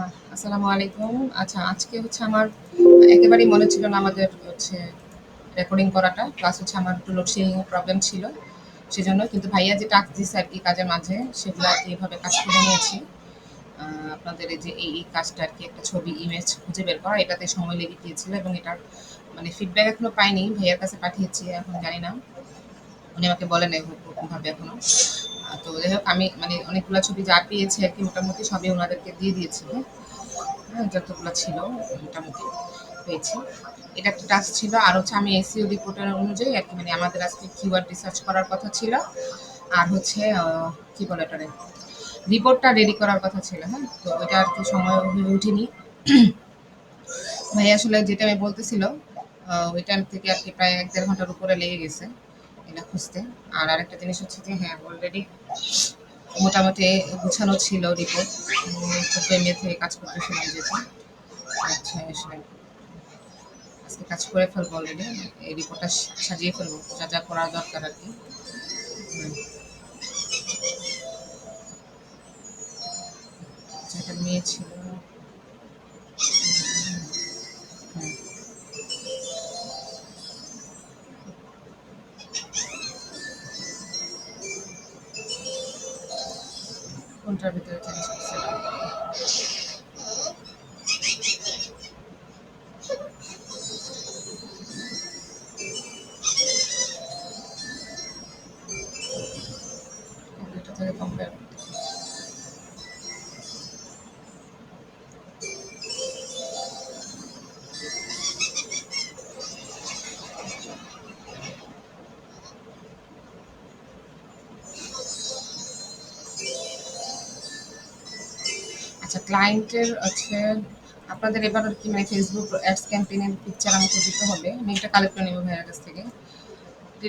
আসসালামু আলাইকুম। আচ্ছা, আজকে হচ্ছে আমার একেবারেই মনে ছিল না আমাদের হচ্ছে রেকর্ডিং করাটা। প্লাস হচ্ছে আমার একটু লোডশেডিং এর প্রবলেম ছিল। সেজন্য কিন্তু ভাইয়া যে টাস্ক দিছে আরকি কাজের মাঝে, সেগুলো আরকি এভাবে কাজ করে নিয়েছি। আপনাদের এই যে এই কাজটা আরকি একটা ছবি, ইমেজ খুঁজে বের করা, এটাতে সময় লেগে গিয়েছিল এবং এটার মানে ফিডব্যাক এখনো পাইনি। ভাইয়ার কাছে পাঠিয়েছি, এখন জানি না। উনি আমাকে বলে নাই ওরকমভাবে এখনো। তো যাই হোক আমি মানে অনেকগুলা ছবি যা পেয়েছি আরকি মোটামুটি সবই উনাদেরকে দিয়ে দিয়েছি, হ্যাঁ? হ্যাঁ, যতগুলা ছিল মোটামুটি পেয়েছি। এটা একটা টাস্ক ছিল। আর হচ্ছে আমি এসইও রিপোর্টার অনুযায়ী আরকি মানে আমাদের আজকে কিওয়ার্ড রিসার্চ করার কথা ছিল। আর হচ্ছে কি বলে এটারে? রিপোর্টটা রেডি করার কথা ছিল, হ্যাঁ? তো ওইটা আরকি সময় হয়ে ওঠেনি। ভাই আসলে যে টাইমে বলতেছিল, ওই টাইম থেকে আরকি প্রায় ১-১.৫ ঘন্টার উপরে লেগে গেছে এটা খুঁজতে। আর আরেকটা জিনিস হচ্ছে যে হ্যাঁ, অলরেডি মোটামুটি গুছানো ছিল রিপোর্ট। ১৪ মে থেকে কাজ করতেছিলাম যেহেতু। আচ্ছা, আসলে আজকে কাজ করে ফেলবো অলরেডি। এই রিপোর্টটা সাজিয়ে ফেলবো। যা, যা করা দরকার আরকি। হুম, আচ্ছা একটা মেয়ে ছিল। হুম, কোনটার ভিতরে চেঞ্জ করছিলাম? কম্পিউটার থেকে কম্পেয়ার করতে। আচ্ছা, ক্লায়েন্টের হচ্ছে আপনাদের এবার কি মানে ফেসবুক অ্যাডস ক্যাম্পেইনের পিকচার আমাকে দিতে হবে। আমি এটা কালেক্ট করে নেবো ভাইয়ের কাছ থেকে।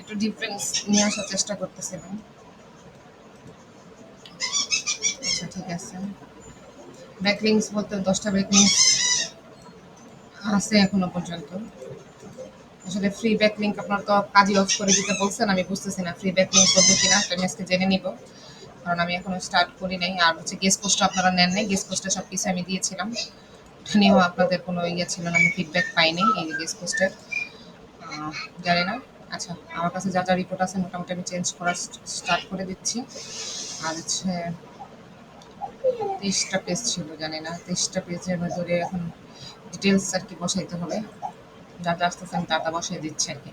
একটু ডিফারেন্স নিয়ে আসার চেষ্টা করতেছিলাম। আচ্ছা, ঠিক আছে। ব্যাকলিংস বলতে ১০টা ব্যাকলিংস আছে এখনো পর্যন্ত। আসলে ফ্রি ব্যাকলিংক আপনার তো কাজই অফ করে দিতে বলছেন। আমি বুঝতেছি না ফ্রি ব্যাকলিংক করবো কিনা। এটা আমি আজকে জেনে নিব। কারণ আমি এখনো স্টার্ট করি নাই। আর হচ্ছে গেস্ট পোস্টটা আপনারা নেন নাই। গেস্ট পোস্টে সবকিছু আমি দিয়েছিলাম। এটা নিয়েও আপনাদের কোনো ইয়ে ছিল না। আমি ফিডব্যাক পাইনি এই গেস্ট পোস্টের। জানি না। আচ্ছা, আমার কাছে যা, যা রিপোর্ট আছে মোটামুটি আমি চেঞ্জ করা স্টার্ট করে দিচ্ছি। আর হচ্ছে ২৩ টা পেজ ছিল জানি না। ২৩ টা পেজের ভেতরে এখন ডিটেইলস আরকি বসাইতে হবে। যা, যা আসতেছে আমি তা, তা বসায় দিচ্ছি আরকি।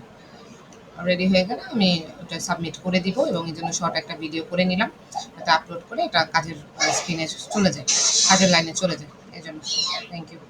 রেডি হয়ে গেলে আমি ওটা সাবমিট করে দিব এবং এর জন্য শর্ট একটা ভিডিও করে নিলাম। এটা আপলোড করে এটা কাজের স্ক্রিনে চলে যায়। কাজের লাইনে চলে যায়। এজন্য থ্যাংক ইউ।